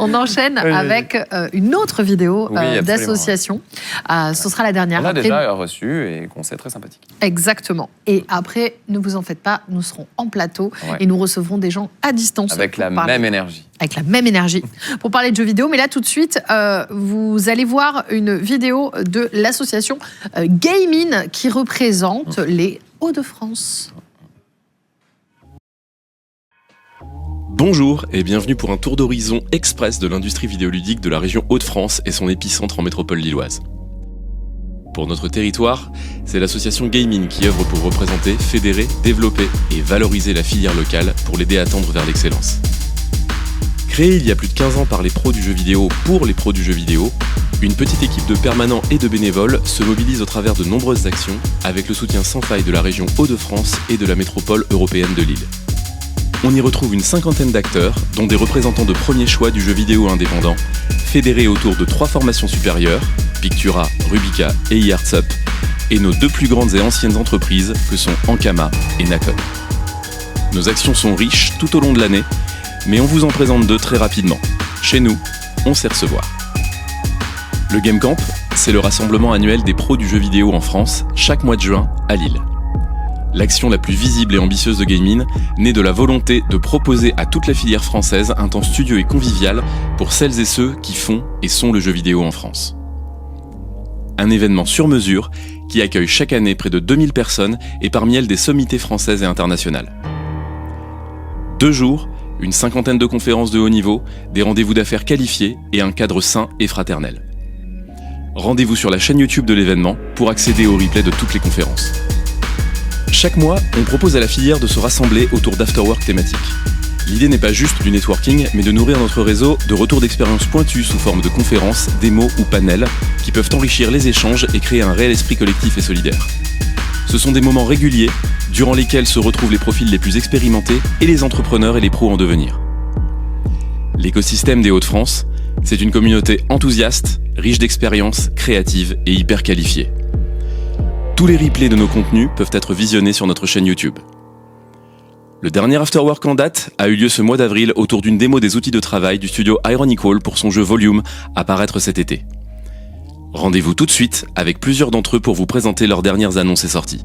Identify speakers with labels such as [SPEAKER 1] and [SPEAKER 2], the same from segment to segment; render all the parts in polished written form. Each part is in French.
[SPEAKER 1] On enchaîne avec une autre vidéo d'association. Ce sera la dernière.
[SPEAKER 2] On l'a déjà reçue et qu'on sait très sympathique.
[SPEAKER 1] Exactement. Et après, ne vous en faites pas, nous serons en plateau et nous recevrons des gens à distance.
[SPEAKER 2] Avec la même énergie.
[SPEAKER 1] Avec la même énergie pour parler de jeux vidéo. Mais là, tout de suite, vous allez voir une vidéo de l'association Game-In qui représente les Hauts-de-France.
[SPEAKER 3] Bonjour et bienvenue pour un tour d'horizon express de l'industrie vidéoludique de la région Hauts-de-France et son épicentre en métropole lilloise. Pour notre territoire, c'est l'association Game-In qui œuvre pour représenter, fédérer, développer et valoriser la filière locale pour l'aider à tendre vers l'excellence. Créée il y a plus de 15 ans par les pros du jeu vidéo pour les pros du jeu vidéo, une petite équipe de permanents et de bénévoles se mobilise au travers de nombreuses actions avec le soutien sans faille de la région Hauts-de-France et de la métropole européenne de Lille. On y retrouve une cinquantaine d'acteurs, dont des représentants de premier choix du jeu vidéo indépendant, fédérés autour de 3 formations supérieures, Pictura, Rubica et eArtsUp, et nos 2 plus grandes et anciennes entreprises que sont Ankama et Nacon. Nos actions sont riches tout au long de l'année, mais on vous en présente 2 très rapidement. Chez nous, on sait recevoir. Le Game Camp, c'est le rassemblement annuel des pros du jeu vidéo en France, chaque mois de juin, à Lille. L'action la plus visible et ambitieuse de Game-In naît de la volonté de proposer à toute la filière française un temps studieux et convivial pour celles et ceux qui font et sont le jeu vidéo en France. Un événement sur mesure qui accueille chaque année près de 2000 personnes et parmi elles des sommités françaises et internationales. 2 jours, une cinquantaine de conférences de haut niveau, des rendez-vous d'affaires qualifiés et un cadre sain et fraternel. Rendez-vous sur la chaîne YouTube de l'événement pour accéder au replay de toutes les conférences. Chaque mois, on propose à la filière de se rassembler autour d'afterwork thématiques. L'idée n'est pas juste du networking, mais de nourrir notre réseau de retours d'expériences pointues sous forme de conférences, démos ou panels, qui peuvent enrichir les échanges et créer un réel esprit collectif et solidaire. Ce sont des moments réguliers, durant lesquels se retrouvent les profils les plus expérimentés et les entrepreneurs et les pros en devenir. L'écosystème des Hauts-de-France, c'est une communauté enthousiaste, riche d'expériences, créative et hyper qualifiée. Tous les replays de nos contenus peuvent être visionnés sur notre chaîne YouTube. Le dernier afterwork en date a eu lieu ce mois d'avril autour d'une démo des outils de travail du studio Ironical pour son jeu Volume à paraître cet été. Rendez-vous tout de suite avec plusieurs d'entre eux pour vous présenter leurs dernières annonces et sorties.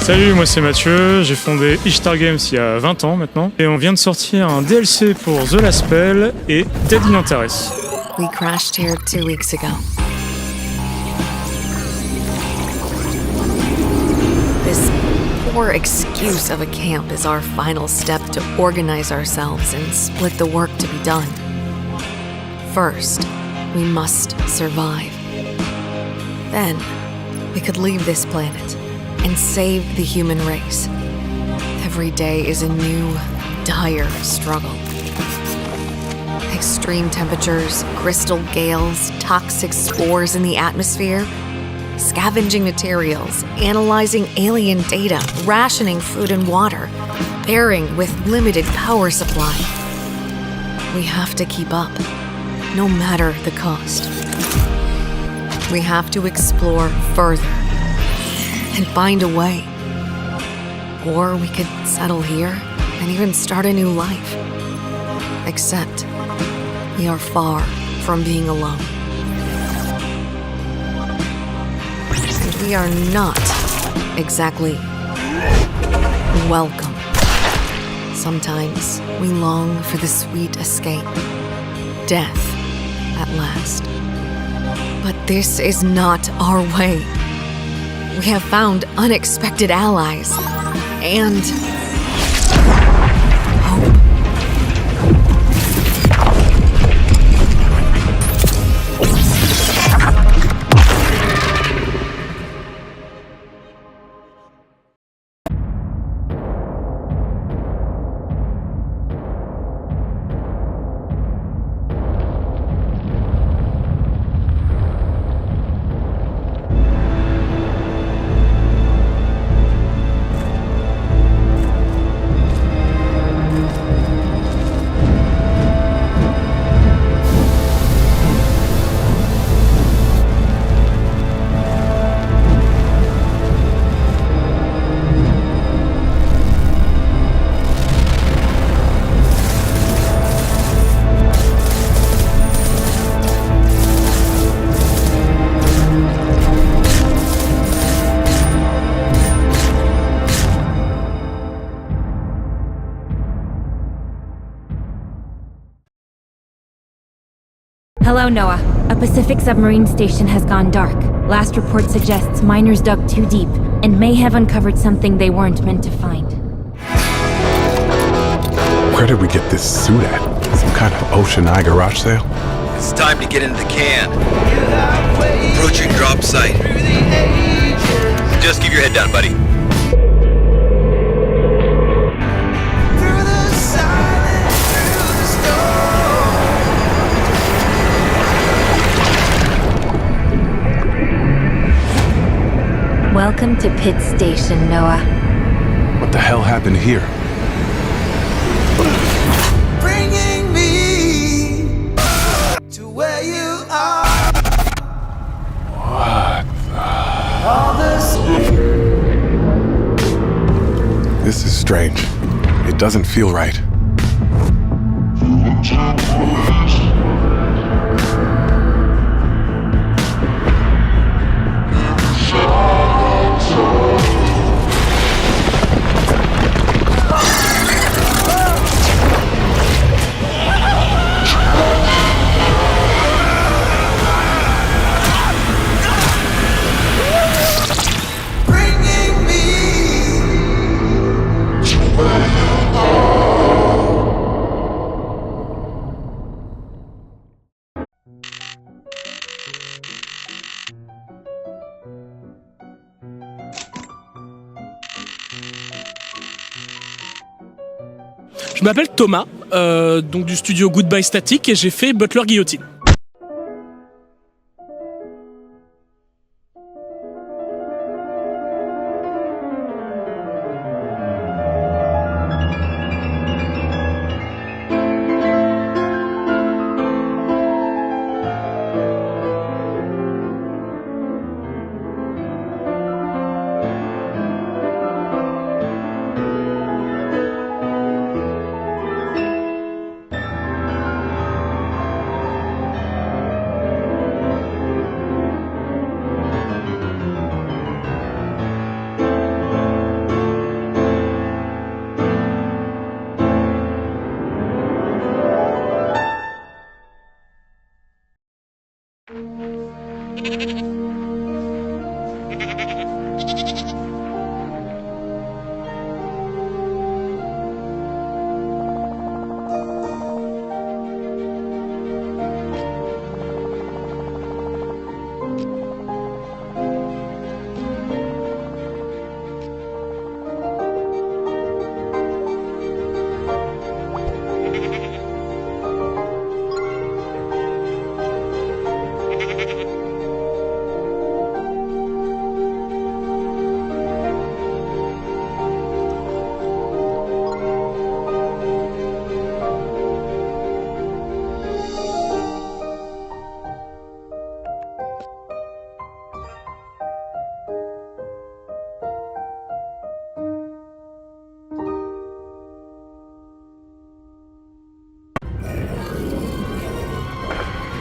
[SPEAKER 4] Salut, moi c'est Mathieu, j'ai fondé Ishtar Games il y a 20 ans maintenant et on vient de sortir un DLC pour The Last Spell et Dead in Antares.
[SPEAKER 5] We crashed here 2 weeks ago. This poor excuse of a camp is our final step to organize ourselves and split the work to be done. First, we must survive. Then, we could leave this planet and save the human race. Every day is a new, dire struggle. Extreme temperatures, crystal gales, toxic spores in the atmosphere, scavenging materials, analyzing alien data, rationing food and water, pairing with limited power supply. We have to keep up, no matter the cost. We have to explore further and find a way. swore we could settle here and even start a new life. Except, we are far from being alone. And we are not exactly welcome. Sometimes we long for the sweet escape, death at last. But this is not our way. We have found unexpected allies and hope.
[SPEAKER 6] Hello, Noah. A Pacific submarine station has gone dark. Last report suggests miners dug too deep and may have uncovered something they weren't meant to find.
[SPEAKER 7] Where did we get this suit at? Some kind of Oceanai garage sale?
[SPEAKER 8] It's time to get into the can. Approaching drop site. Just keep your head down, buddy.
[SPEAKER 6] Welcome to Pit Station, Noah.
[SPEAKER 7] What the hell happened here?
[SPEAKER 9] Bringing me to where you are.
[SPEAKER 7] What the... This is strange. It doesn't feel right.
[SPEAKER 10] Je m'appelle Thomas, donc du studio Goodbye Static, et j'ai fait Butler Guillotine.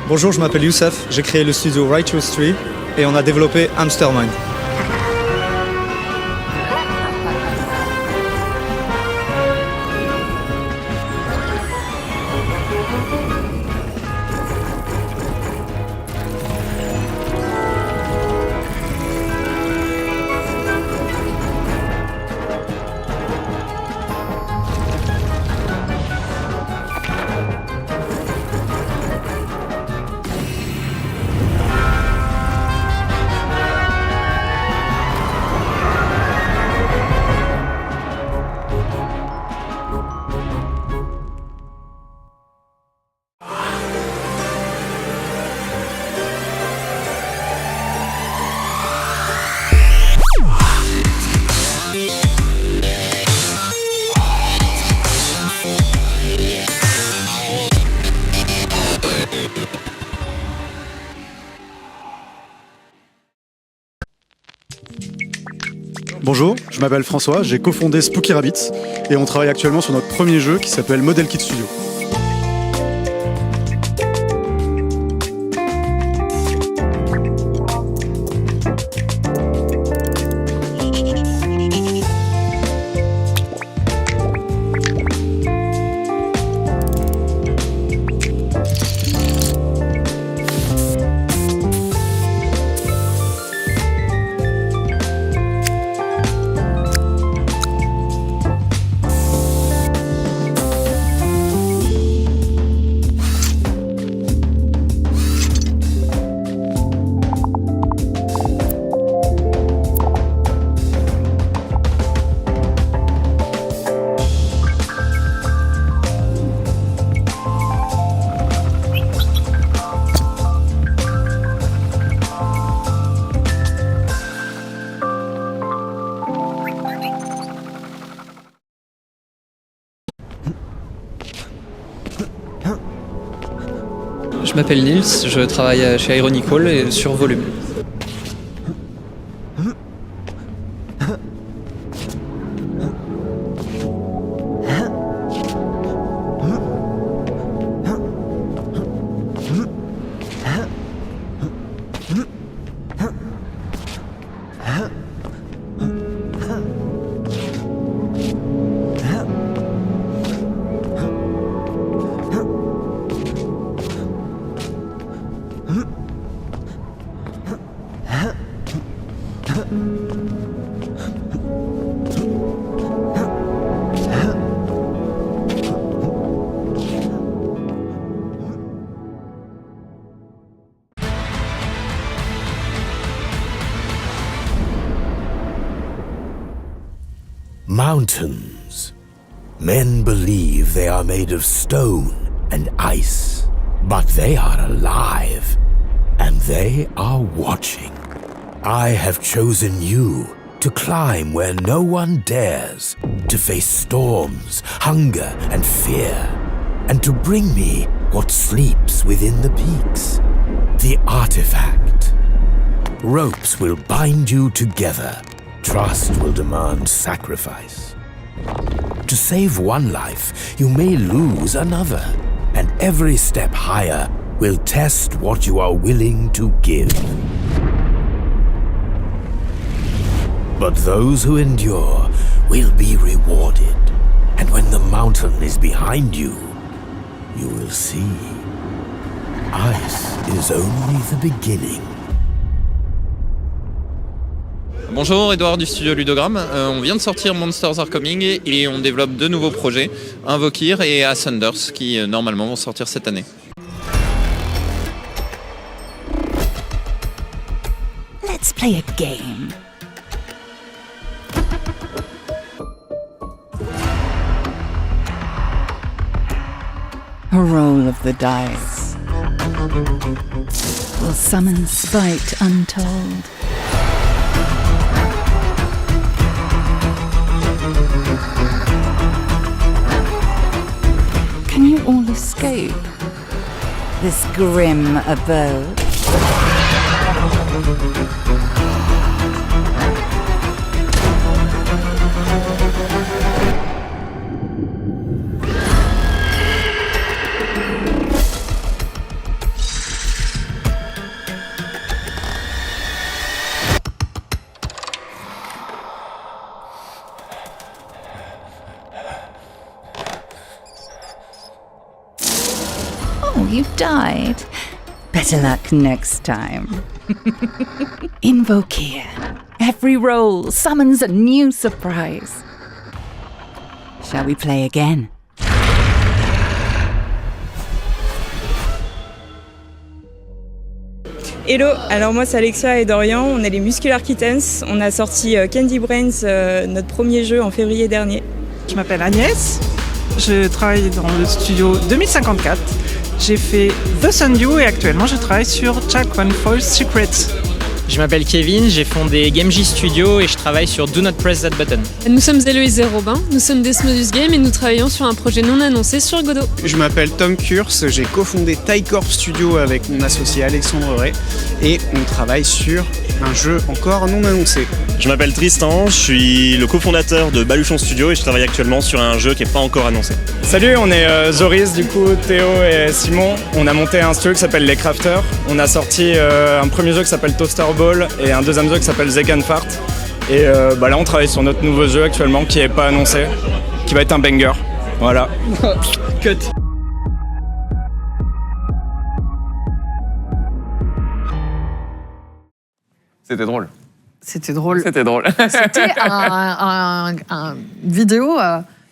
[SPEAKER 11] Bonjour, je m'appelle Youssef, j'ai créé le studio Righteous Tree et on a développé Hamstermind.
[SPEAKER 12] Bonjour, je m'appelle François, j'ai cofondé Spooky Rabbits et on travaille actuellement sur notre premier jeu qui s'appelle Model Kit Studio.
[SPEAKER 13] Je m'appelle Nils, je travaille chez Ironical et sur Volume.
[SPEAKER 14] Mountains. Men believe they are made of stone and ice, but they are alive, and they are watching. I have chosen you to climb where no one dares, to face storms, hunger, and fear, and to bring me what sleeps within the peaks, the artifact. Ropes will bind you together. Trust will demand sacrifice. To save one life, you may lose another, and every step higher will test what you are willing to give. But those who endure will be rewarded, and when the mountain is behind you, you will see. Ice is only the beginning.
[SPEAKER 15] Bonjour, Edouard du studio Ludogramme. On vient de sortir Monsters Are Coming et on développe deux nouveaux projets, Invokir et Ascenders, qui normalement vont sortir cette année.
[SPEAKER 16] Let's play a game. A roll of the dice will summon spite untold. Can you all escape this grim abode? you died. Better luck next time. Invoke. Every roll summons a new surprise. Shall we play again?
[SPEAKER 17] Hello, alors moi c'est Alexia et Dorian, on est les Muscular Kittens. On a sorti Candy Brains, notre premier jeu en février dernier.
[SPEAKER 18] Je m'appelle Agnès, je travaille dans le studio 2054. J'ai fait The Sundew et actuellement je travaille sur Jack One False Secret.
[SPEAKER 13] Je m'appelle Kevin, j'ai fondé GameJ Studio et je travaille sur Do Not Press That Button.
[SPEAKER 19] Nous sommes Héloïse et Robin, nous sommes Desmodus Game et nous travaillons sur un projet non annoncé sur Godot.
[SPEAKER 20] Je m'appelle Tom Kurz, j'ai cofondé Tycorp Studio avec mon associé Alexandre Ray et on travaille sur un jeu encore non annoncé.
[SPEAKER 21] Je m'appelle Tristan, je suis le cofondateur de Baluchon Studio et je travaille actuellement sur un jeu qui n'est pas encore annoncé.
[SPEAKER 22] Salut, on est Zoris du coup, Théo et Simon. On a monté un studio qui s'appelle Les Crafters. On a sorti un premier jeu qui s'appelle Toaster Ball et un deuxième jeu qui s'appelle Zegenfart. Et là on travaille sur notre nouveau jeu actuellement qui n'est pas annoncé, qui va être un banger. Voilà. Cut.
[SPEAKER 2] C'était drôle.
[SPEAKER 1] C'était drôle.
[SPEAKER 2] C'était drôle.
[SPEAKER 1] C'était un vidéo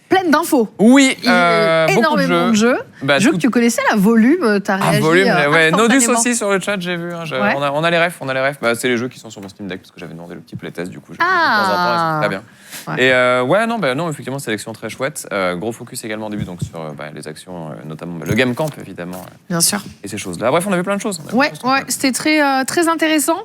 [SPEAKER 1] pleine d'infos.
[SPEAKER 2] Oui,
[SPEAKER 1] énormément de jeux. Jeux que tu connaissais, la Volume, t'as réagi
[SPEAKER 2] Volume, ouais. Nodus
[SPEAKER 1] instantanément.
[SPEAKER 2] aussi sur le chat, j'ai vu. Hein,
[SPEAKER 1] Ouais.
[SPEAKER 2] on a les refs, Bah, c'est les jeux qui sont sur mon Steam Deck parce que j'avais demandé le petit playtest du coup. De temps en
[SPEAKER 1] Ah.
[SPEAKER 2] temps, et c'est très bien.
[SPEAKER 1] Ouais.
[SPEAKER 2] Et non, effectivement, sélection très chouette. Gros focus également au début donc sur les actions, notamment le Game Camp évidemment.
[SPEAKER 1] Bien sûr.
[SPEAKER 2] Et ces choses-là. Bref, on a vu plein de choses.
[SPEAKER 1] Ouais, c'était très intéressant.